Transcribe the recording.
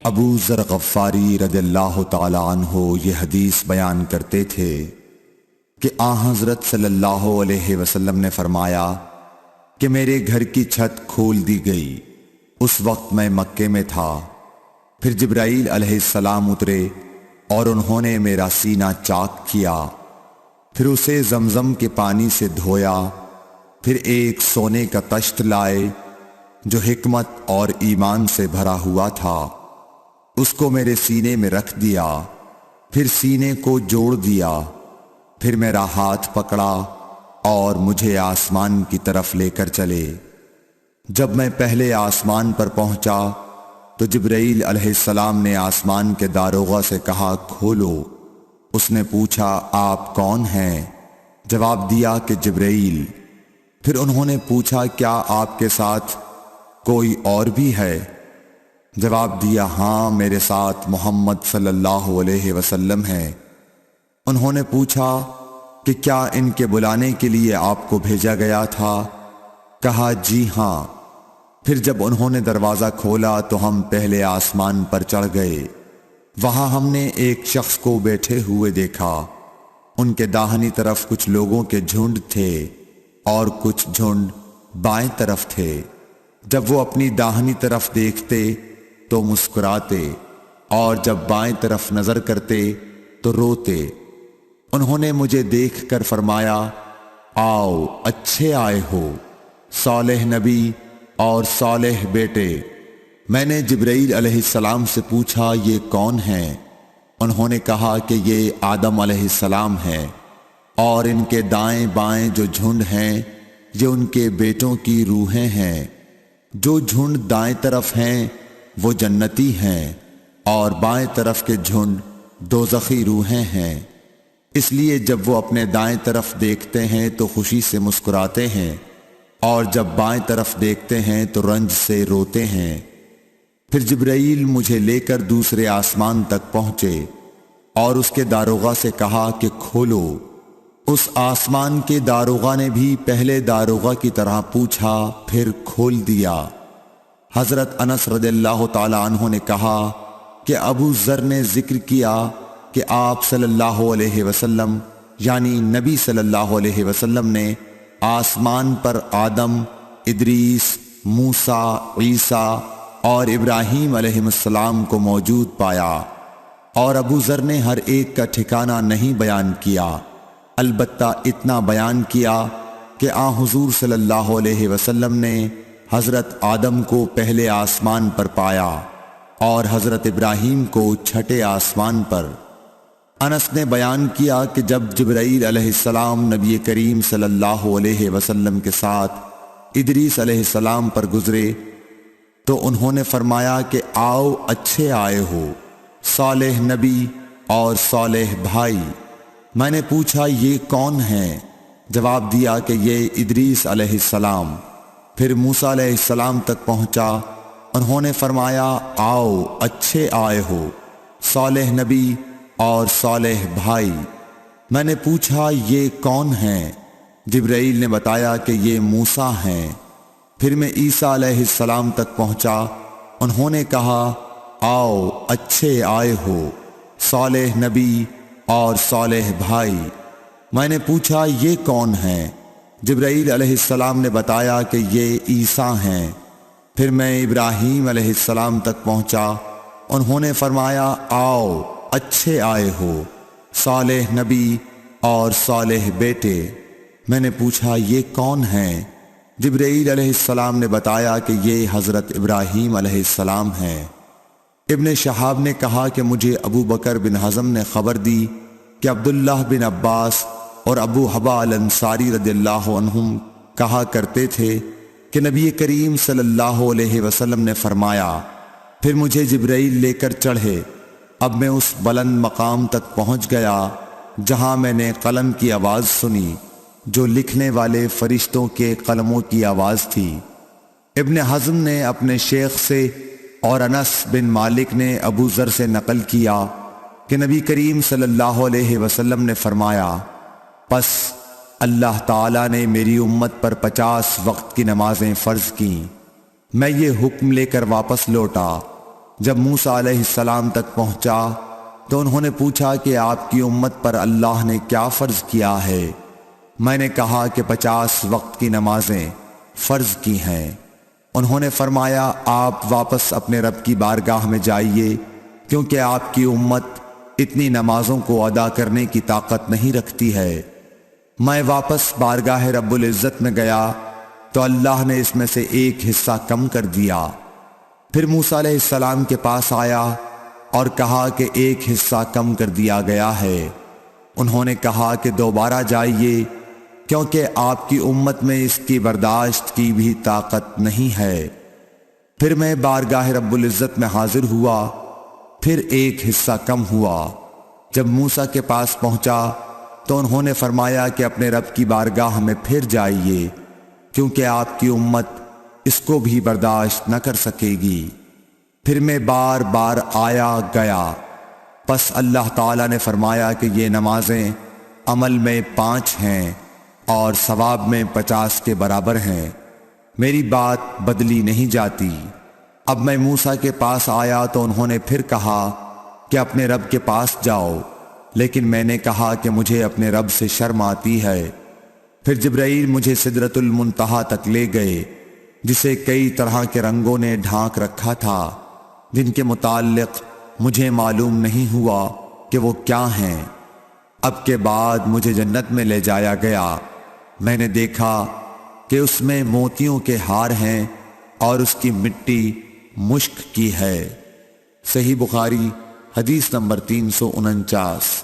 ابو ذر غفاری رضی اللہ تعالی عنہ یہ حدیث بیان کرتے تھے کہ حضرت صلی اللہ علیہ وسلم نے فرمایا کہ میرے گھر کی چھت کھول دی گئی۔ اس وقت میں مکے میں تھا۔ پھر جبرائیل علیہ السلام اترے اور انہوں نے میرا سینہ چاک کیا، پھر اسے زمزم کے پانی سے دھویا، پھر ایک سونے کا طشت لائے جو حکمت اور ایمان سے بھرا ہوا تھا، اس کو میرے سینے میں رکھ دیا، پھر سینے کو جوڑ دیا، پھر میرا ہاتھ پکڑا اور مجھے آسمان کی طرف لے کر چلے۔ جب میں پہلے آسمان پر پہنچا تو جبرائیل علیہ السلام نے آسمان کے داروغہ سے کہا کھولو۔ اس نے پوچھا آپ کون ہیں؟ جواب دیا کہ جبرائیل۔ پھر انہوں نے پوچھا کیا آپ کے ساتھ کوئی اور بھی ہے؟ جواب دیا ہاں، میرے ساتھ محمد صلی اللہ علیہ وسلم ہیں۔ انہوں نے پوچھا کہ کیا ان کے بلانے کے لیے آپ کو بھیجا گیا تھا؟ کہا جی ہاں۔ پھر جب انہوں نے دروازہ کھولا تو ہم پہلے آسمان پر چڑھ گئے۔ وہاں ہم نے ایک شخص کو بیٹھے ہوئے دیکھا۔ ان کے داہنی طرف کچھ لوگوں کے جھنڈ تھے اور کچھ جھنڈ بائیں طرف تھے۔ جب وہ اپنی داہنی طرف دیکھتے تو مسکراتے اور جب بائیں طرف نظر کرتے تو روتے۔ انہوں نے مجھے دیکھ کر فرمایا آؤ اچھے آئے ہو، صالح نبی اور صالح بیٹے۔ میں نے جبرائیل علیہ السلام سے پوچھا یہ کون ہیں؟ انہوں نے کہا کہ یہ آدم علیہ السلام ہیں، اور ان کے دائیں بائیں جو جھنڈ ہیں یہ ان کے بیٹوں کی روحیں ہیں۔ جو جھنڈ دائیں طرف ہیں وہ جنتی ہیں، اور بائیں طرف کے جھنڈ دوزخی روحیں ہیں۔ اس لیے جب وہ اپنے دائیں طرف دیکھتے ہیں تو خوشی سے مسکراتے ہیں، اور جب بائیں طرف دیکھتے ہیں تو رنج سے روتے ہیں۔ پھر جبرائیل مجھے لے کر دوسرے آسمان تک پہنچے اور اس کے داروغہ سے کہا کہ کھولو۔ اس آسمان کے داروغہ نے بھی پہلے داروغہ کی طرح پوچھا، پھر کھول دیا۔ حضرت انس رضی اللہ تعالی عنہ نے کہا کہ ابو ذر نے ذکر کیا کہ آپ صلی اللہ علیہ وسلم یعنی نبی صلی اللہ علیہ وسلم نے آسمان پر آدم، ادریس، موسیٰ، عیسیٰ اور ابراہیم علیہ السلام کو موجود پایا، اور ابو ذر نے ہر ایک کا ٹھکانہ نہیں بیان کیا، البتہ اتنا بیان کیا کہ حضور صلی اللہ علیہ وسلم نے حضرت آدم کو پہلے آسمان پر پایا اور حضرت ابراہیم کو چھٹے آسمان پر۔ انس نے بیان کیا کہ جب جبرائیل علیہ السلام نبی کریم صلی اللہ علیہ وسلم کے ساتھ ادریس علیہ السلام پر گزرے تو انہوں نے فرمایا کہ آؤ اچھے آئے ہو، صالح نبی اور صالح بھائی۔ میں نے پوچھا یہ کون ہیں؟ جواب دیا کہ یہ ادریس علیہ السلام۔ پھر موسیٰ علیہ السلام تک پہنچا۔ انہوں نے فرمایا آؤ اچھے آئے ہو، صالح نبی اور صالح بھائی۔ میں نے پوچھا یہ کون ہیں؟ جبرائیل نے بتایا کہ یہ موسیٰ ہیں۔ پھر میں عیسیٰ علیہ السلام تک پہنچا۔ انہوں نے کہا آؤ اچھے آئے ہو، صالح نبی اور صالح بھائی۔ میں نے پوچھا یہ کون ہیں؟ جبرائیل علیہ السلام نے بتایا کہ یہ عیسیٰ ہیں۔ پھر میں ابراہیم علیہ السلام تک پہنچا۔ انہوں نے فرمایا آؤ اچھے آئے ہو، صالح نبی اور صالح بیٹے۔ میں نے پوچھا یہ کون ہیں؟ جبرائیل علیہ السلام نے بتایا کہ یہ حضرت ابراہیم علیہ السلام ہیں۔ ابن شہاب نے کہا کہ مجھے ابو بکر بن حزم نے خبر دی کہ عبداللہ بن عباس اور ابو حبا الانصاری رضی اللہ عنہم کہا کرتے تھے کہ نبی کریم صلی اللہ علیہ وسلم نے فرمایا، پھر مجھے جبرائیل لے کر چڑھے۔ اب میں اس بلند مقام تک پہنچ گیا جہاں میں نے قلم کی آواز سنی جو لکھنے والے فرشتوں کے قلموں کی آواز تھی۔ ابن حزم نے اپنے شیخ سے اور انس بن مالک نے ابو ذر سے نقل کیا کہ نبی کریم صلی اللہ علیہ وسلم نے فرمایا، پس اللہ تعالیٰ نے میری امت پر 50 وقت کی نمازیں فرض کیں۔ میں یہ حکم لے کر واپس لوٹا جب موسیٰ علیہ السلام تک پہنچا تو انہوں نے پوچھا کہ آپ کی امت پر اللہ نے کیا فرض کیا ہے؟ میں نے کہا کہ 50 وقت کی نمازیں فرض کی ہیں۔ انہوں نے فرمایا آپ واپس اپنے رب کی بارگاہ میں جائیے، کیونکہ آپ کی امت اتنی نمازوں کو ادا کرنے کی طاقت نہیں رکھتی ہے۔ میں واپس بارگاہ رب العزت میں گیا تو اللہ نے اس میں سے ایک حصہ کم کر دیا۔ پھر موسیٰ علیہ السلام کے پاس آیا اور کہا کہ ایک حصہ کم کر دیا گیا ہے۔ انہوں نے کہا کہ دوبارہ جائیے، کیونکہ آپ کی امت میں اس کی برداشت کی بھی طاقت نہیں ہے۔ پھر میں بارگاہ رب العزت میں حاضر ہوا، پھر ایک حصہ کم ہوا۔ جب موسیٰ کے پاس پہنچا تو انہوں نے فرمایا کہ اپنے رب کی بارگاہ میں پھر جائیے، کیونکہ آپ کی امت اس کو بھی برداشت نہ کر سکے گی۔ پھر میں بار بار آیا گیا، پس اللہ تعالیٰ نے فرمایا کہ یہ نمازیں عمل میں 5 ہیں اور ثواب میں 50 کے برابر ہیں، میری بات بدلی نہیں جاتی۔ اب میں موسیٰ کے پاس آیا تو انہوں نے پھر کہا کہ اپنے رب کے پاس جاؤ، لیکن میں نے کہا کہ مجھے اپنے رب سے شرم آتی ہے۔ پھر جبرائیل مجھے سدرۃ المنتہا تک لے گئے، جسے کئی طرح کے رنگوں نے ڈھانک رکھا تھا، جن کے متعلق مجھے معلوم نہیں ہوا کہ وہ کیا ہیں۔ اب کے بعد مجھے جنت میں لے جایا گیا، میں نے دیکھا کہ اس میں موتیوں کے ہار ہیں اور اس کی مٹی مشک کی ہے۔ صحیح بخاری حدیث نمبر 349۔